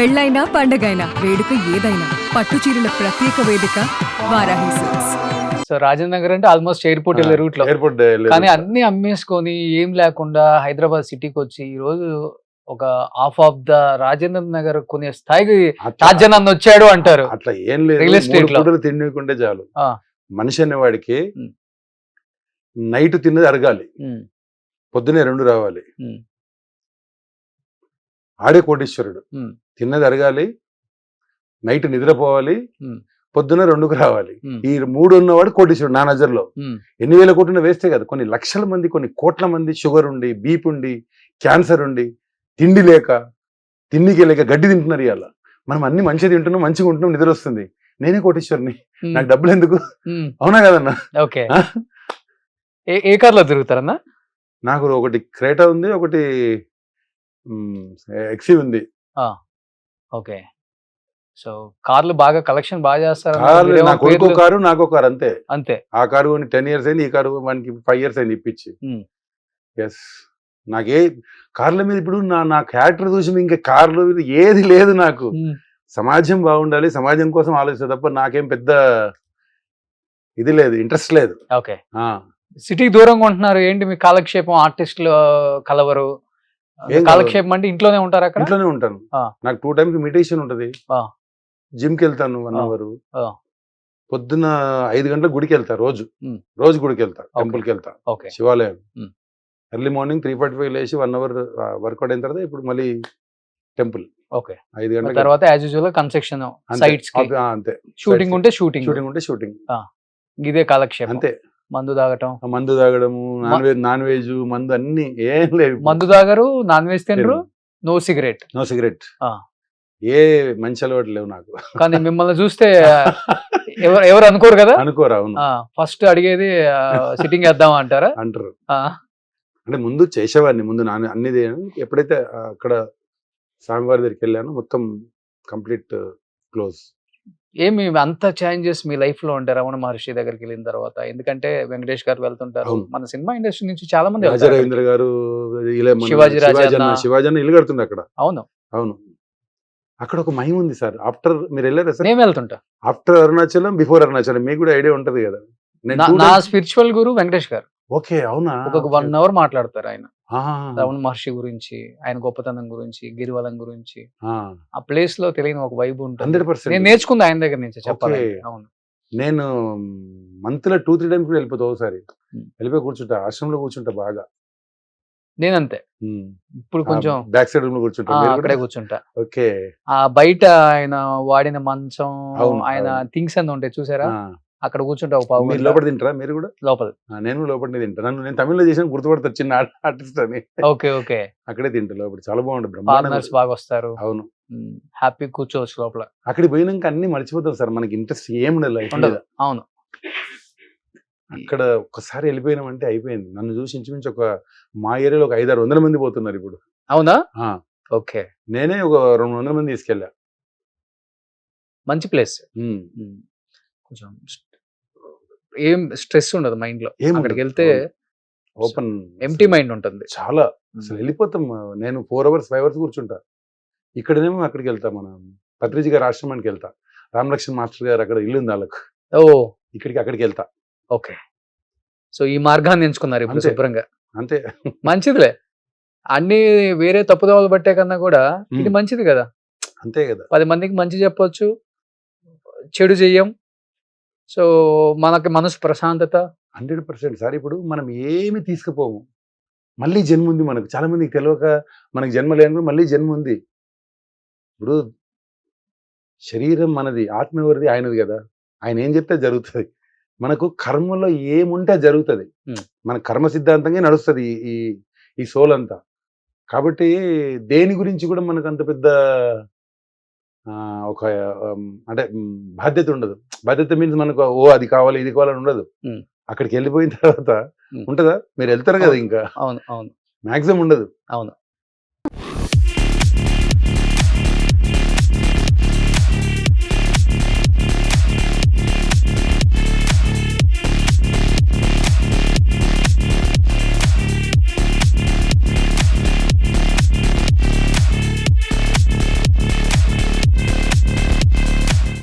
పెళ్ళైనా పండగైనా వేడుక ఏదైనా పట్టు చీరల ప్రత్యేక వేదిక వారాహి సిల్క్స్. సో రాజేంద్ర నగర్ అంటే ఆల్మోస్ట్ ఎయిర్పోర్ట్ వెళ్ళే రూట్ లో, ఎయిర్పోర్ట్ కానీ అన్ని అమ్మేసుకొని ఏం లేకుండా హైదరాబాద్ సిటీకి వచ్చి ఈ రోజు ఒక half of the Rajendra Nagar కొనే స్థాయికి రాజ్యాన్ని వచ్చాడు అంటారు. అట్లా ఏం లేదు, రియల్ ఎస్టేట్ లో తిండికుంటే చాలు. ఆ. మనిషి అనేవాడికి నైట్ తిన్నది అరగాలి, పొద్దునే 2 రావాలి. ఆడే కోటీశ్వరుడు. తిన్నది అరగాలి, నైట్ నిద్రపోవాలి, పొద్దున 2కు రావాలి. ఈ 3 ఉన్నవాడు కోటీశ్వరుడు నా నజర్లో. ఎన్ని వేల కోట్లు వేస్తే కదా, కొన్ని లక్షల మంది, కొన్ని కోట్ల మంది షుగర్ ఉండి, బీపీ ఉండి, క్యాన్సర్ ఉండి, తిండి లేక, తిండికి లేక గడ్డి తింటున్నారు. ఇవాళ మనం అన్ని మంచిగా తింటున్నాం, మంచిగా ఉంటున్నాం, నిద్ర వస్తుంది. నేనే కోటీశ్వరుని, నాకు డబ్బులు ఎందుకు? అవునా కదన్నా? ఓకే. ఏ కార్లో తిరుగుతారన్నా? నాకు ఒకటి క్రేటా ఉంది, ఒకటి ఎక్సీ ఉంది. ఓకే. సో కార్లు బాగా కలెక్షన్ బాగా చేస్తారు. నాకు ఒక కారు, నాకు ఒక కారు, అంతే అంతే. ఆ కారు 10 years అయింది, ఈ కారు మనకి 5 years అయింది ఇప్పించి. ఎస్, నాకే కార్ల మీద ఇప్పుడు నా క్యారెక్టర్ చూసి ఇంకా కార్లు ఏది లేదు నాకు. సమాజం బాగుండాలి, సమాజం కోసం ఆలోచిస్తా తప్ప నాకేం పెద్ద ఇది లేదు, ఇంట్రెస్ట్ లేదు. ఓకే. సిటీకి దూరంగా ఉంటున్నారు ఏంటి మీ కాలక్షేపం? ఆర్టిస్టులు కలవరు, కాలక్షేపం అంటే ఇంట్లోనే ఉంటారు? అక్కడ ఇంట్లోనే ఉంటాను. నాకు 2 times మెడిటేషన్ ఉంటది. జిమ్ కి వెళ్తాను 1 hour. పొద్దున్న 5 గంటలకు గుడికి వెళ్తా, రోజు గుడికి వెళ్తా, టెంపుల్ కి వెళ్తా, శివాలయం. ఎర్లీ మార్నింగ్ 3:45 లేచి 1 hour వర్కౌట్ అయిన తర్వాత ఇప్పుడు మళ్ళీ టెంపుల్. 5 గంటల తర్వాత యాజ్ యూజువల్ కన్స్ట్రక్షన్ సైట్స్ అంతే. షూటింగ్ ఉంటే షూటింగ్. ఇదే కాలక్షేపం. అంతే. మందు తాగడము, నాన్ వెజ్, మందు అన్ని ఏం లేవు. మందు తాగరు, నాన్ వెజ్ తినరు, నో సిగరెట్. ఏ మంచి అలవాటు లేవు నాకు. కానీ మిమ్మల్ని చూస్తే ఎవరు అనుకోరు కదా? అనుకోరు. అవును. ఫస్ట్ అడిగేది సిట్టింగ్ వేద్దాం అంటారా? అంటారు. అంటే ముందు చేసేవాడిని, ముందు అన్ని ఎప్పుడైతే అక్కడ స్వామివారి దగ్గరికి వెళ్ళాను, మొత్తం కంప్లీట్ క్లోజ్. ఏమి అంత చేంజెస్ మీ లైఫ్ లో ఉంటారు రమణ మహర్షి దగ్గరికి వెళ్ళిన తర్వాత? ఎందుకంటే వెంకటేష్ గారు వెళ్తుంటారు, మన సినిమా ఇండస్ట్రీ నుంచి చాలా మంది, రాజారవీంద్ర గారు, శివాజీ ఇల్లు కడుతుంది అక్కడ. అవును. అక్కడ ఒక మహిమ ఉంది సార్. ఆఫ్టర్ మీరు వెళ్ళారా సార్? నేను వెళ్తుంటా. ఆఫ్టర్ అరుణాచలం, బిఫోర్ అరుణాచలం, మీకు కూడా ఐడియా ఉంటది కదా. నా స్పిరిచువల్ గురు వెంకటేష్ గారు. ఓకే. అవునా? ఒక 1 hour మాట్లాడతారు ఆయన రమణ మహర్షి గురించి, ఆయన గొప్పతనం గురించి, గిరివలం గురించి. ఆ ప్లేస్ లో తెలియని ఒక వైబ్ ఉంటుంది. 100% నేను నేర్చుకుంది ఆయన దగ్గర నుంచి చెప్పాలి. అవును. నేను మంత్ లో 2-3 times కూడా వెళ్ళిపోతా. ఒకసారి వెళ్ళిపోయి కూర్చుంటా, ఆశ్రమంలో కూర్చుంటా బాగా. నేనంతే. ఇప్పుడు కొంచెం బ్యాక్ సైడ్ రూమ్ లో కూర్చుంటా, అక్కడే కూర్చుంటా. ఓకే. ఆ బయట ఆయన వాడిన మంచం, ఆయన థింగ్స్ అన్ని ఉంటాయి చూసారా, అక్కడ కూర్చుంటా. మీరు లోపల తింటారా? మీరు కూడా లోపల? నేను లోపలనే తింటా. నేను తమిళ్లో చేసిన గుర్తుపడతా, చిన్న ఆర్టిస్ట్ అని. ఓకే. అక్కడే తింటా లోపల. చాలా బాగుంటుంది, బ్రహ్మాండంగా బాగా వస్తారు. అవును. హ్యాపీ కూర్చోవచ్చు లోపల. అక్కడికి పోయినాక అన్ని మర్చిపోతాం సార్, మనకి ఇంట్రెస్ట్ ఏముండదు లైఫ్ మీద. అవును. అక్కడ ఒక్కసారి వెళ్ళిపోయినామంటే అయిపోయింది. నన్ను చూసి ఇంచుమించు మా ఏరియాలో ఒక 500-600 మంది పోతున్నారు ఇప్పుడు. అవునా? ఓకే. నేనే ఒక 200 మంది తీసుకెళ్ళా. మంచి ప్లేస్. కొంచెం ఏం స్ట్రెస్ ఉండదు మైండ్ లో. అక్కడికి వెళ్తే ఓపెన్ ఎంప్టీ మైండ్ ఉంటుంది. చాలా అసలు వెళ్ళిపోతాం. నేను 4 hours 5 hours కూర్చుంటా. ఇక్కడనేమో అక్కడికి వెళ్తా, మన పత్రిజీ గారి ఆశ్రమానికి వెళ్తా. రామలక్ష్మణ్ మాస్టర్ గారు అక్కడ ఇల్లు ఉంది వాళ్ళకు. అక్కడికి వెళ్తా. ఓకే. సో ఈ మార్గాన్ని ఎంచుకున్నారు ఇప్పుడు శుభ్రంగా. అంతే. మంచిదిలే. అన్ని వేరే తప్పుదోవలు పట్టే కన్నా కూడా ఇది మంచిది కదా. అంతే కదా. 10 మందికి మంచి చెప్పొచ్చు, చెడు చెయ్యం. సో మనకి మనసు ప్రశాంతత. 100% సార్. ఇప్పుడు మనం ఏమి తీసుకుపోము, మళ్ళీ జన్మ ఉంది మనకు. చాలా మందికి తెలియక మనకి జన్మ లేని మళ్ళీ జన్మ ఉంది. ఇప్పుడు శరీరం మనది, ఆత్మ ఎవరిది? ఆయనది కదా. ఆయన ఏం చెప్తే జరుగుతుంది. మనకు కర్మలో ఏముంటే జరుగుతుంది. మన కర్మ సిద్ధాంతంగా నడుస్తుంది ఈ సోల్ అంతా. కాబట్టి దేని గురించి కూడా మనకు అంత పెద్ద ఒక అంటే బాధ్యత ఉండదు. బాధ్యత మీన్స్ మనకు అది కావాలి ఇది కావాలని ఉండదు. అక్కడికి వెళ్ళిపోయిన తర్వాత ఉంటదా? మీరు వెళ్తారు కదా, ఇంకా అవును. మాక్సిమం ఉండదు. అవును.